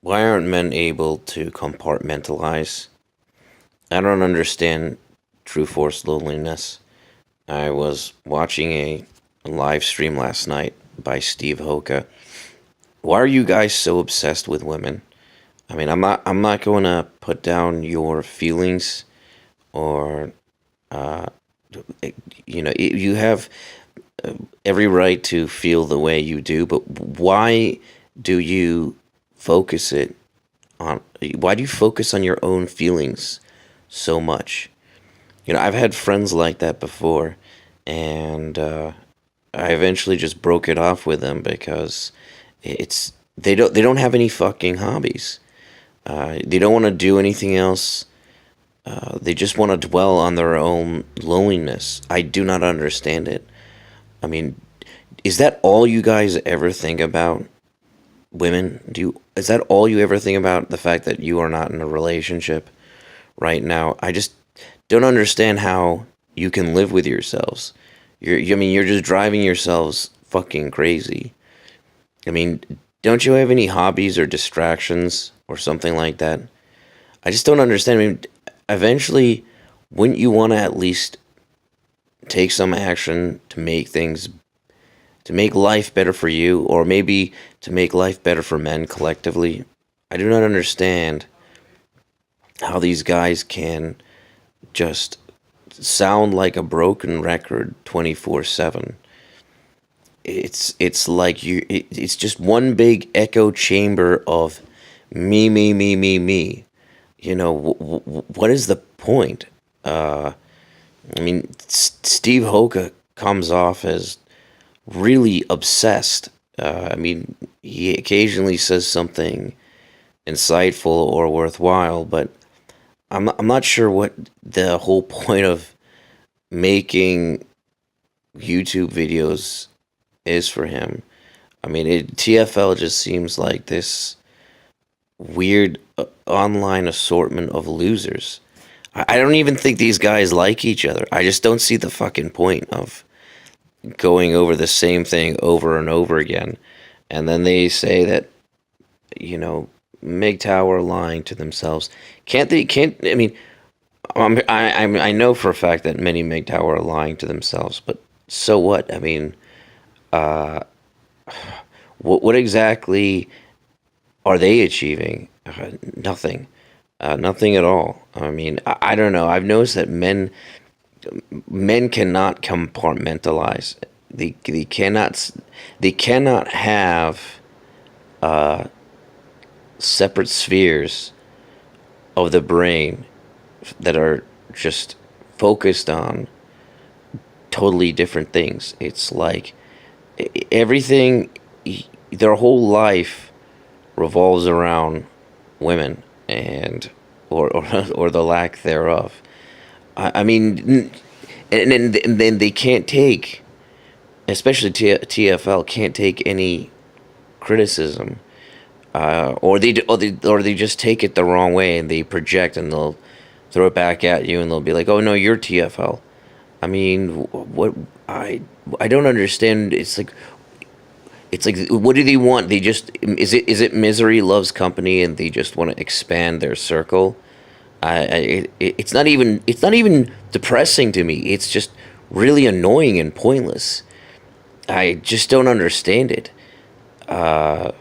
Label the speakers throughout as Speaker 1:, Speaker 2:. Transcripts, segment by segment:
Speaker 1: Why aren't men able to compartmentalize? I don't understand true force loneliness. I was watching a live stream last night by Steve Hoca. Why are you guys so obsessed with women? I mean, I'm not going to put down your feelings or uh you have every right to feel the way you do, but why do you focus it on why do you focus on your own feelings so much? I've had friends like that before, and I eventually just broke it off with them because it's they don't have any fucking hobbies. They don't want to do anything else. They just want to dwell on their own loneliness. I do not understand it. I mean, is that all you guys ever think about? Women? Is that all you ever think about? The fact that you are not in a relationship right now? I just don't understand how you can live with yourselves. I mean, you're just driving yourselves fucking crazy. I mean, don't you have any hobbies or distractions or something like that? I just don't understand. I mean, eventually, wouldn't you want to at least take some action to make life better for you, or maybe to make life better for men collectively? I do not understand how these guys can just sound like a broken record 24/7. It's like it's just one big echo chamber of me, me, me, me, me. What is the point? I mean, Steve Hoka comes off as really obsessed. I mean, he occasionally says something insightful or worthwhile, but I'm not sure what the whole point of making YouTube videos is for him. I mean, TFL just seems like this weird online assortment of losers. I don't even think these guys like each other. I just don't see the fucking point of going over the same thing over and over again. And then they say that, you know, MGTOW are lying to themselves. Can't they? Can't I mean? I know for a fact that many MGTOW are lying to themselves, but so what? I mean, uh, what exactly are they achieving? Nothing. Nothing at all. I mean, I don't know. I've noticed that men cannot compartmentalize. They cannot have uh, separate spheres of the brain that are just focused on totally different things. It's like everything, their whole life revolves around women and or the lack thereof. I mean, and then they can't take, especially TFL can't take any criticism, or they just take it the wrong way and they project and they'll throw it back at you and they'll be like, "Oh no, you're TFL." I mean, what I I don't understand. It's like what do they want? They just is it misery loves company and they just want to expand their circle. It's not even depressing to me. It's just really annoying and pointless. I just don't understand it. Uh,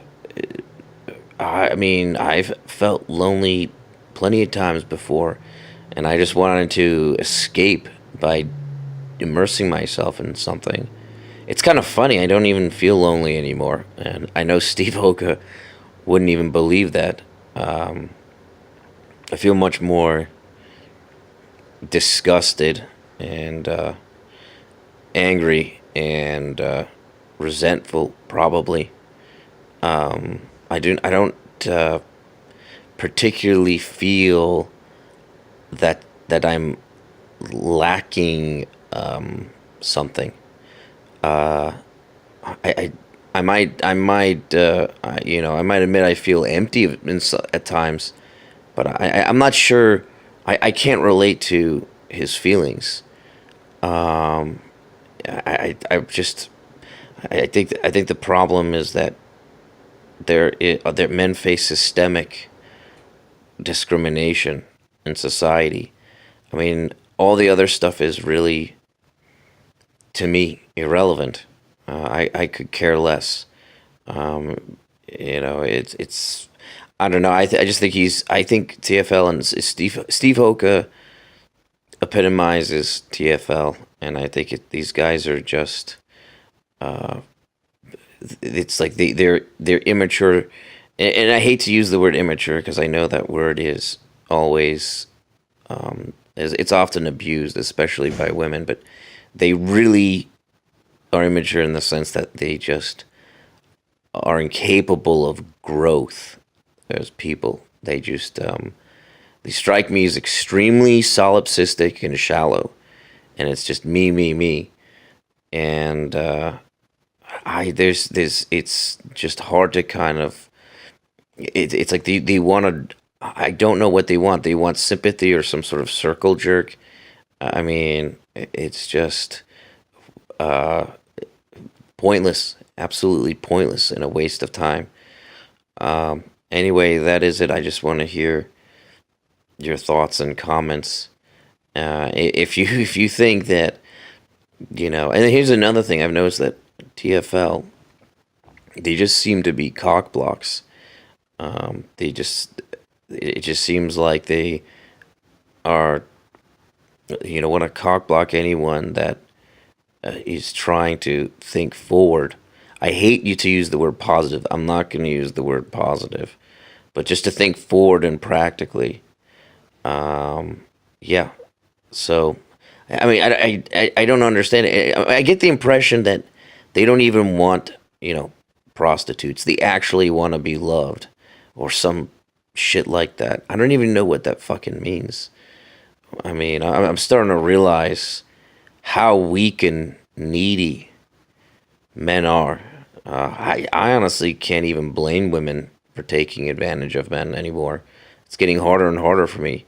Speaker 1: I mean, I've felt lonely plenty of times before, and I just wanted to escape by immersing myself in something. It's kind of funny. I don't even feel lonely anymore, and I know Steve Oka wouldn't even believe that. Um, I feel much more disgusted and angry and resentful, probably. I don't particularly feel that I'm lacking something. Uh, I, I might admit I feel empty at times, but I'm not sure. I can't relate to his feelings. Um, I just I think the problem is that men face systemic discrimination in society. I mean, all the other stuff is really, to me, irrelevant. I could care less. Um, it's I don't know. I just think I think TFL and Steve Hoca epitomizes TFL, and I think these guys are just. Uh, it's like they're immature, and I hate to use the word immature because I know that word is always it's often abused, especially by women. But they really are immature in the sense that they just are incapable of growth as people. They strike me as extremely solipsistic and shallow, and it's just me, and I there's it's just hard to kind of it's like they want to. I don't know what they want. They want sympathy or some sort of circle jerk. I mean, it's just uh, pointless, absolutely pointless, and a waste of time. Anyway, that is it. I just want to hear your thoughts and comments. If you if you think that and here's another thing I've noticed that TFL they just seem to be cock blocks. They just it just seems like they are want to cock block anyone that is trying to think forward. I hate you to use the word positive. I'm not going to use the word positive, but just to think forward and practically. Yeah. So, I mean, I don't understand it. I get the impression that they don't even want prostitutes. They actually want to be loved, or some shit like that. I don't even know what that fucking means. I mean, I'm starting to realize how weak and needy men are. I honestly can't even blame women for taking advantage of men anymore. It's getting harder and harder for me.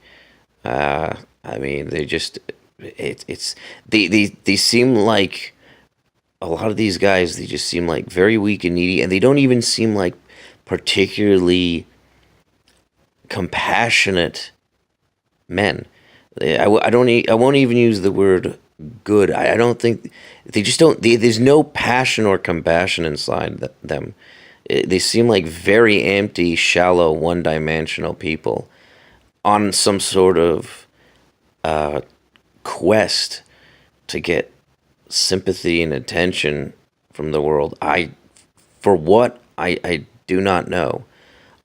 Speaker 1: I mean, they just it's they seem like a lot of these guys. They just seem like very weak and needy, and they don't even seem like particularly compassionate men. I don't. I won't even use the word good. I don't think they just don't. There's no passion or compassion inside them. They seem like very empty, shallow, one-dimensional people on some sort of quest to get sympathy and attention from the world. For what I do not know.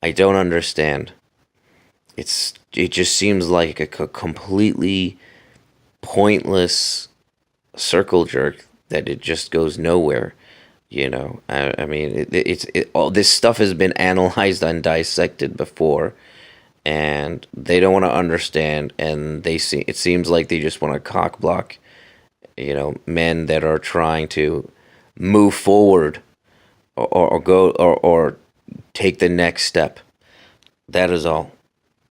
Speaker 1: I don't understand. It just seems like a completely pointless circle jerk that it just goes nowhere. I mean, all this stuff has been analyzed and dissected before, and they don't want to understand, and it seems like they just want to cock block, men that are trying to move forward or go or take the next step. That is all.